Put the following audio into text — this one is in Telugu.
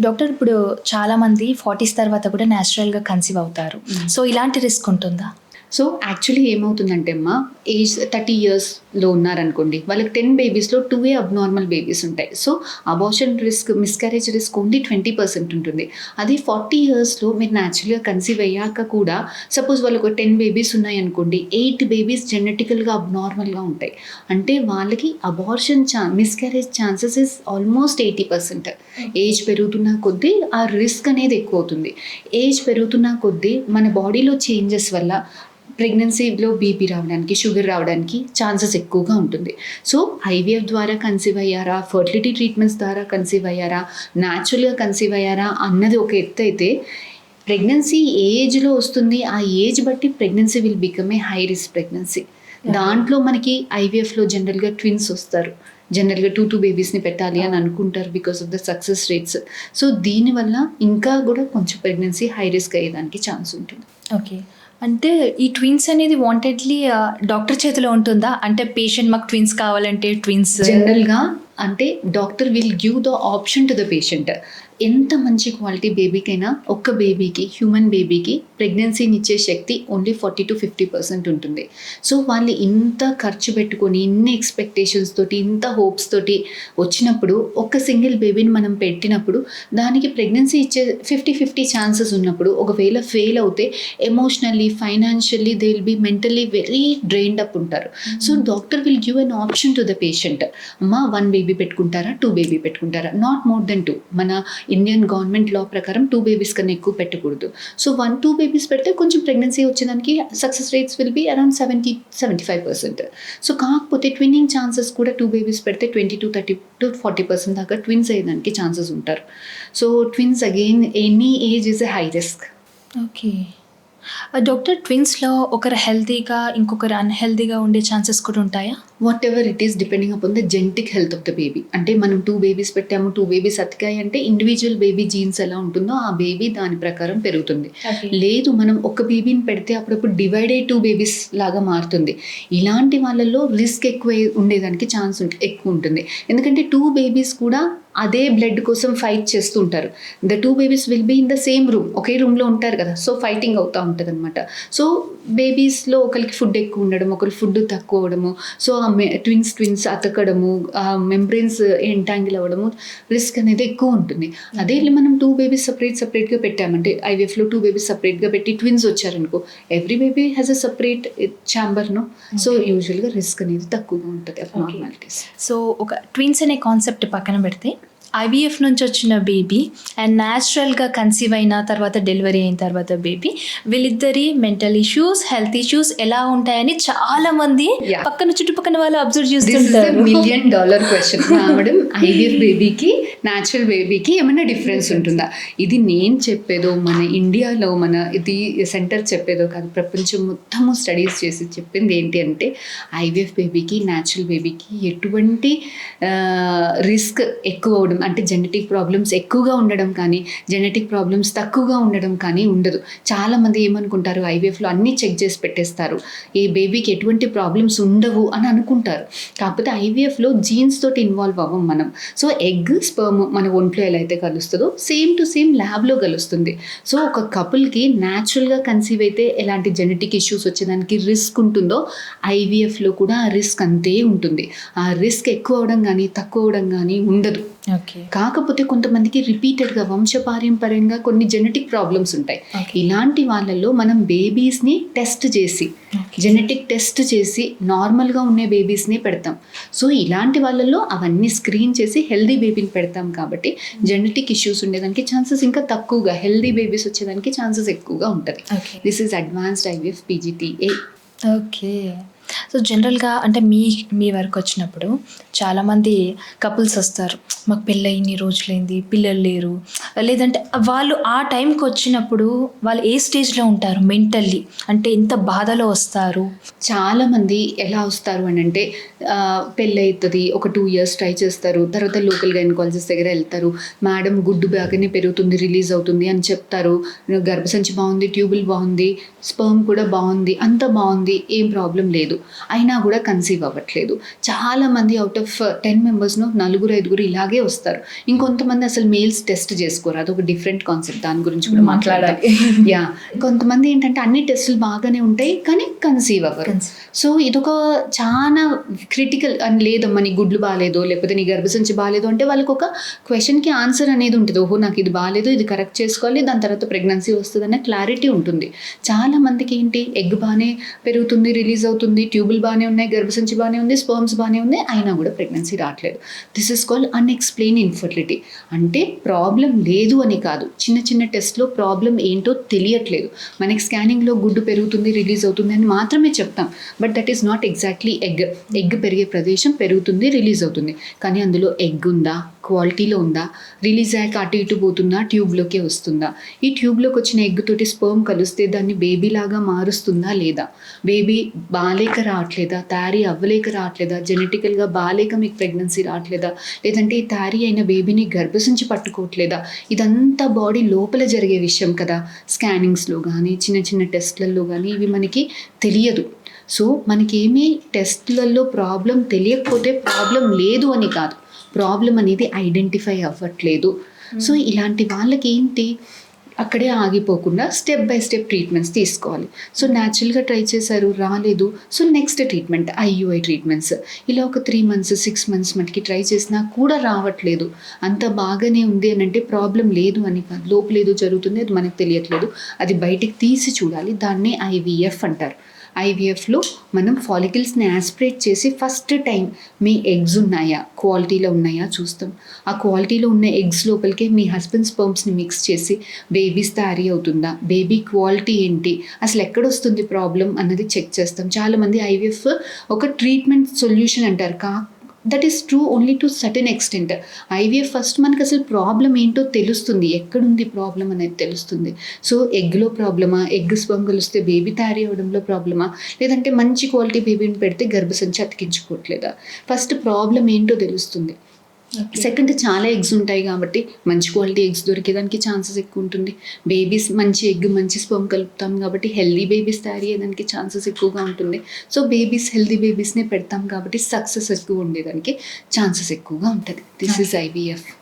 డాక్టర్ ఇప్పుడు చాలామంది 40s తర్వాత కూడా న్యాచురల్‌గా కన్సీవ్ అవుతారు. సో, ఇలాంటి రిస్క్ ఉంటుందా? సో యాక్చువల్లీ ఏమవుతుందంటే అమ్మా, ఏజ్ 30 ఇయర్స్లో ఉన్నారనుకోండి, వాళ్ళకి 10 బేబీస్లో 2 అబ్నార్మల్ బేబీస్ ఉంటాయి. So abortion risk, miscarriage risk only 20% ఉంటుంది. అది 40 ఇయర్స్లో మీరు న్యాచురల్గా కన్సీవ్ అయ్యాక కూడా సపోజ్ వాళ్ళకు 10 బేబీస్ ఉన్నాయనుకోండి, 8 బేబీస్ జెనెటికల్గా అబ్నార్మల్గా ఉంటాయి. అంటే వాళ్ళకి abortion miscarriage chances is almost 80%. Age పెరుగుతున్న కొద్దీ ఆ రిస్క్ అనేది ఎక్కువ అవుతుంది. ఏజ్ పెరుగుతున్న కొద్దీ మన బాడీలో చేంజెస్ వల్ల ప్రెగ్నెన్సీలో బీపీ రావడానికి, షుగర్ రావడానికి ఛాన్సెస్ ఎక్కువగా ఉంటుంది. సో ఐవీఎఫ్ ద్వారా కన్సీవ్ అయ్యారా, ఫర్టిలిటీ ట్రీట్మెంట్స్ ద్వారా కన్సీవ్ అయ్యారా, న్యాచురల్గా కన్సీవ్ అయ్యారా అన్నది ఒక ఎత్తు అయితే, ప్రెగ్నెన్సీ ఏ ఏజ్లో వస్తుంది, ఆ ఏజ్ బట్టి pregnancy will become a high risk pregnancy. దాంట్లో మనకి ఐవీఎఫ్లో జనరల్గా ట్విన్స్ వస్తారు. జనరల్గా 2 బేబీస్ని పెట్టాలి అని అనుకుంటారు because of the success rates. So దీనివల్ల ఇంకా కూడా కొంచెం ప్రెగ్నెన్సీ హై రిస్క్ అయ్యేదానికి ఛాన్స్ ఉంటుంది. ఓకే. అంటే ఈ ట్విన్స్ అనేది వాంటెడ్లీ డాక్టర్ చేతిలో ఉంటుందా? అంటే పేషెంట్ మాకు ట్విన్స్ కావాలంటే ట్విన్స్ జనరల్గా అంటే doctor will give the option to the patient. ఎంత మంచి క్వాలిటీ బేబీకైనా ఒక్క బేబీకి, హ్యూమన్ బేబీకి ప్రెగ్నెన్సీని ఇచ్చే శక్తి ఓన్లీ 40-50% ఉంటుంది. సో వాళ్ళు ఇంత ఖర్చు పెట్టుకొని, ఇన్ని ఎక్స్పెక్టేషన్స్ తోటి, ఇంత హోప్స్ తోటి వచ్చినప్పుడు ఒక్క సింగిల్ బేబీని మనం పెట్టినప్పుడు దానికి ప్రెగ్నెన్సీ ఇచ్చే 50-50 ఛాన్సెస్ ఉన్నప్పుడు ఒకవేళ ఫెయిల్ అవుతే emotionally, financially they will be mentally very drained up ఉంటారు. So doctor will give an option to the patient. అమ్మా 1 బేబీ పెట్టుకుంటారా, 2 బేబీ పెట్టుకుంటారా, నాట్ మోర్ దెన్ 2. మన ఇండియన్ గవర్నమెంట్ లా ప్రకారం 2 బేబీస్ కన్నా ఎక్కువ పెట్టకూడదు. సో 1-2 బేబీస్ పెడితే కొంచెం ప్రెగ్నెన్సీ వచ్చేదానికి success rates will be around 70-75%. So కాకపోతే ట్విన్నింగ్ ఛాన్సెస్ కూడా 2 బేబీస్ పెడితే 20-30-40% దాకా ట్విన్స్ అయ్యేదానికి ఛాన్సెస్ ఉంటారు. So twins again any age is a high risk. Okay. Doctor ట్విన్స్‌లో ఒకరు హెల్తీగా, ఇంకొకరు అన్‌హెల్తీగా ఉండే ఛాన్సెస్ కూడా ఉంటాయా? Whatever it is depending upon the genetic health of the baby. అంటే మనం 2 బేబీస్ పెట్టాము, 2 బేబీస్ అతికాయి అంటే ఇండివిజువల్ బేబీ జీన్స్ ఎలా ఉంటుందో ఆ బేబీ దాని ప్రకారం పెరుగుతుంది. లేదు మనం ఒక బేబీని పెడితే అప్పుడప్పుడు డివైడ్ అయ్యి 2 బేబీస్ లాగా మారుతుంది. ఇలాంటి వాళ్ళల్లో రిస్క్ ఎక్కువ ఉండేదానికి ఛాన్స్ ఎక్కువ ఉంటుంది. ఎందుకంటే 2 బేబీస్ కూడా అదే బ్లడ్ కోసం ఫైట్ చేస్తూ ఉంటారు. The 2 babies will be in the same room, ఒకే రూమ్లో ఉంటారు కదా. సో ఫైటింగ్ అవుతూ ఉంటుంది అనమాట. సో బేబీస్లో ఒకరికి ఫుడ్ ఎక్కువ ఉండడం, ఒకరి ఫుడ్ తక్కువ అవ్వడము, సో ఆ ట్విన్స్ అతకడము, ఆ మెంబ్రెయిన్స్ ఎంటాంగిల్ అవ్వడము, రిస్క్ అనేది ఎక్కువ ఉంటుంది. అదే మనం 2 బేబీస్ సపరేట్గా పెట్టామంటే, ఐవీఎఫ్లో 2 బేబీస్ సపరేట్గా పెట్టి ట్విన్స్ వచ్చారనుకో, every baby has a separate ఛాంబర్ను. సో యూజువల్గా రిస్క్ అనేది తక్కువగా ఉంటుంది అబ్నార్మాలిటీస్. సో ఒక ట్విన్స్ అనే కాన్సెప్ట్ పక్కన పెడితే, ఐవీఎఫ్ నుంచి వచ్చిన బేబీ అండ్ న్యాచురల్గా కన్సీవ్ అయిన తర్వాత, డెలివరీ అయిన తర్వాత బేబీ, వీళ్ళిద్దరి మెంటల్ ఇష్యూస్, హెల్త్ ఇష్యూస్ ఎలా ఉంటాయని చాలా మంది చుట్టుపక్కన వాళ్ళు అబ్జర్వ్ చేస్తుంటారు. $1,000,000 క్వశ్చన్ మేడం. ఐవీఎఫ్ బేబీకి న్యాచురల్ బేబీకి ఏమైనా డిఫరెన్స్ ఉంటుందా? ఇది నేను చెప్పేదో, మన ఇండియాలో మన ఇది సెంటర్ చెప్పేదో కాదు, ప్రపంచం మొత్తము స్టడీస్ చేసి చెప్పింది ఏంటి అంటే, ఐవీఎఫ్ బేబీకి న్యాచురల్ బేబీకి ఎటువంటి రిస్క్ ఎక్కువ అవడం, అంటే జెనెటిక్ ప్రాబ్లమ్స్ ఎక్కువగా ఉండడం కానీ, జెనెటిక్ ప్రాబ్లమ్స్ తక్కువగా ఉండడం కానీ ఉండదు. చాలామంది ఏమనుకుంటారు, ఐవీఎఫ్లో అన్నీ చెక్ చేసి పెట్టేస్తారు, ఈ బేబీకి ఎటువంటి ప్రాబ్లమ్స్ ఉండవు అని అనుకుంటారు. కాకపోతే ఐవీఎఫ్లో జీన్స్ తోటి ఇన్వాల్వ్ అవ్వం మనం. సో ఎగ్, స్పర్మ్ మన ఒంట్లో ఎలా అయితే కలుస్తుందో సేమ్ టు సేమ్ ల్యాబ్లో కలుస్తుంది. సో ఒక కపుల్కి న్యాచురల్గా కన్సీవ్ అయితే ఎలాంటి జెనెటిక్ ఇష్యూస్ వచ్చేదానికి రిస్క్ ఉంటుందో, ఐవీఎఫ్లో కూడా ఆ రిస్క్ అంతే ఉంటుంది. ఆ రిస్క్ ఎక్కువ అవడం కానీ తక్కువ అవడం కానీ ఉండదు. కాకపోతే కొంతమందికి రిపీటెడ్గా వంశపారంపర్యంగా కొన్ని జెనెటిక్ ప్రాబ్లమ్స్ ఉంటాయి. ఇలాంటి వాళ్ళల్లో మనం బేబీస్ని టెస్ట్ చేసి, జెనెటిక్ టెస్ట్ చేసి నార్మల్గా ఉండే బేబీస్ని పెడతాం. సో ఇలాంటి వాళ్ళల్లో అవన్నీ స్క్రీన్ చేసి హెల్దీ బేబీని పెడతాం. కాబట్టి జెనెటిక్ ఇష్యూస్ ఉండేదానికి ఛాన్సెస్ ఇంకా తక్కువగా, హెల్దీ బేబీస్ వచ్చేదానికి ఛాన్సెస్ ఎక్కువగా ఉంటుంది. This is advanced IVF PGTA. Okay. So జనరల్గా అంటే మీ వరకు వచ్చినప్పుడు చాలామంది కపుల్స్ వస్తారు, మాకు పెళ్ళి ఇన్ని రోజులైంది, పిల్లలు లేరు, లేదంటే వాళ్ళు ఆ టైంకి వచ్చినప్పుడు వాళ్ళు ఏ స్టేజ్లో ఉంటారు మెంటల్లీ, అంటే ఎంత బాధలో వస్తారు? చాలామంది ఎలా వస్తారు అని అంటే, పెళ్ళి అవుతుంది, ఒక 2 years ట్రై చేస్తారు, తర్వాత లోకల్ గైనకాలజిస్ట్ దగ్గర వెళ్తారు, మేడం గుడ్డు బాగానే పెరుగుతుంది, రిలీజ్ అవుతుంది అని చెప్తారు, గర్భసంచి బాగుంది, ట్యూబుల్ బాగుంది, స్పర్మ్ కూడా బాగుంది, అంత బాగుంది, ఏం ప్రాబ్లం లేదు. లేదు, అయినా కూడా కన్సీవ్ అవ్వట్లేదు. చాలామంది అవుట్ ఆఫ్ 10 మెంబర్స్లో 4-5 ఇలాగే వస్తారు. ఇంకొంతమంది అసలు మేల్స్ టెస్ట్ చేసుకోరు, అదొక డిఫరెంట్ కాన్సెప్ట్, దాని గురించి కూడా మాట్లాడాలి. యా, కొంతమంది ఏంటంటే అన్ని టెస్టులు బాగానే ఉంటాయి కానీ కన్సీవ్ అవ్వరు. సో ఇదొక చాలా క్రిటికల్ అని, లేదమ్మా నీ గుడ్లు బాగాలేదో లేకపోతే నీ గర్భసంచి బాగాలేదు అంటే వాళ్ళకి ఒక క్వశ్చన్కి ఆన్సర్ అనేది ఉంటుంది. ఓహో నాకు ఇది బాగాలేదు, ఇది కరెక్ట్ చేసుకోవాలి, దాని తర్వాత ప్రెగ్నెన్సీ వస్తుంది అనే క్లారిటీ ఉంటుంది. చాలా మందికి ఏంటి, ఎగ్ బాగానే పెరుగుతుంది, రిలీజ్ అవుతుంది, ట్యూబుల్ బాగానే ఉన్నాయి, గర్భసంచి బాగానే ఉంది, స్పర్మ్స్ బాగానే ఉంది, అయినా కూడా ప్రెగ్నెన్సీ రావట్లేదు. This is called unexplained infertility. అంటే ప్రాబ్లం లేదు అని కాదు, చిన్న చిన్న టెస్ట్లో ప్రాబ్లం ఏంటో తెలియట్లేదు. మనకి స్కానింగ్లో గుడ్డు పెరుగుతుంది, రిలీజ్ అవుతుంది అని మాత్రమే చెప్తాం, but that is not exactly egg. Egg పెరిగే ప్రదేశం పెరుగుతుంది, రిలీజ్ అవుతుంది, కానీ అందులో ఎగ్ ఉందా, క్వాలిటీలో ఉందా, రిలీజ్ అయ్యాక అటు ఇటు పోతుందా, ట్యూబ్లోకే వస్తుందా, ఈ ట్యూబ్లోకి వచ్చిన ఎగ్ తోటి స్పర్మ్ కలిస్తే దాన్ని బేబీలాగా మారుస్తుందా లేదా, బేబీ బాలేక రావట్లేదా, తయారీ అవ్వలేక రావట్లేదా, జెనెటికల్గా బాలేక మీకు ప్రెగ్నెన్సీ రావట్లేదా, లేదంటే ఈ తయారీ అయిన బేబీని గర్భసించి పట్టుకోవట్లేదా, ఇదంతా బాడీ లోపల జరిగే విషయం కదా. స్కానింగ్స్లో కానీ చిన్న చిన్న టెస్ట్లలో కానీ ఇవి మనకి తెలియదు. సో మనకేమీ టెస్ట్లలో ప్రాబ్లం తెలియకపోతే ప్రాబ్లం లేదు అని కాదు, ప్రాబ్లం అనేది ఐడెంటిఫై అవ్వట్లేదు. సో ఇలాంటి వాళ్ళకి ఏంటి, అక్కడే ఆగిపోకుండా స్టెప్ బై స్టెప్ ట్రీట్మెంట్స్ తీసుకోవాలి. సో న్యాచురల్గా ట్రై చేశారు, రాలేదు, so next treatment IUI treatments. ఇలా ఒక 3 months 6 months మనకి ట్రై చేసినా కూడా రావట్లేదు, అంత బాగానే ఉంది అని అంటే ప్రాబ్లం లేదు అని కాదు, లోపల ఏదో జరుగుతుంది, అది మనకు తెలియట్లేదు, అది బయటికి తీసి చూడాలి. దాన్నే IVF అంటారు. IVFలో మనం ఫాలికల్స్ని యాస్పిరేట్ చేసి ఫస్ట్ టైం మీ ఎగ్స్ ఉన్నాయా, క్వాలిటీలో ఉన్నాయా చూస్తాం. ఆ క్వాలిటీలో ఉన్న ఎగ్స్ లోపలికి మీ హస్బెండ్ స్పర్మ్స్ని మిక్స్ చేసి బేబీస్ తయారీ అవుతుందా, బేబీ క్వాలిటీ ఏంటి, అసలు ఎక్కడొస్తుంది ప్రాబ్లం అన్నది చెక్ చేస్తాం. చాలామంది IVF ఒక ట్రీట్మెంట్ సొల్యూషన్ అంటారు, that is true only to certain extent. IVF first మనకు అసలు ప్రాబ్లం ఏంటో తెలుస్తుంది, ఎక్కడుంది ప్రాబ్లం అనేది తెలుస్తుంది. సో ఎగ్లో ప్రాబ్లమా, ఎగ్ స్పర్మ్ కలిస్తే బేబీ తయారీ అవ్వడంలో ప్రాబ్లమా, లేదంటే మంచి క్వాలిటీ బేబీని పెడితే గర్భసంచి అతికించుకోవట్లేదా, ఫస్ట్ ప్రాబ్లం ఏంటో తెలుస్తుంది. సెకండ్, చాలా ఎగ్స్ ఉంటాయి కాబట్టి మంచి క్వాలిటీ ఎగ్స్ దొరికేదానికి ఛాన్సెస్ ఎక్కువ ఉంటుంది. బేబీస్ మంచి ఎగ్ మంచి స్పర్మ్ కలుపుతాం కాబట్టి హెల్దీ బేబీస్ తయారీ అయ్యేదానికి ఛాన్సెస్ ఎక్కువగా ఉంటుంది. సో బేబీస్ హెల్దీ బేబీస్నే పెడతాం కాబట్టి సక్సెస్ ఎక్కువ ఉండేదానికి ఛాన్సెస్ ఎక్కువగా ఉంటుంది. This is IVF.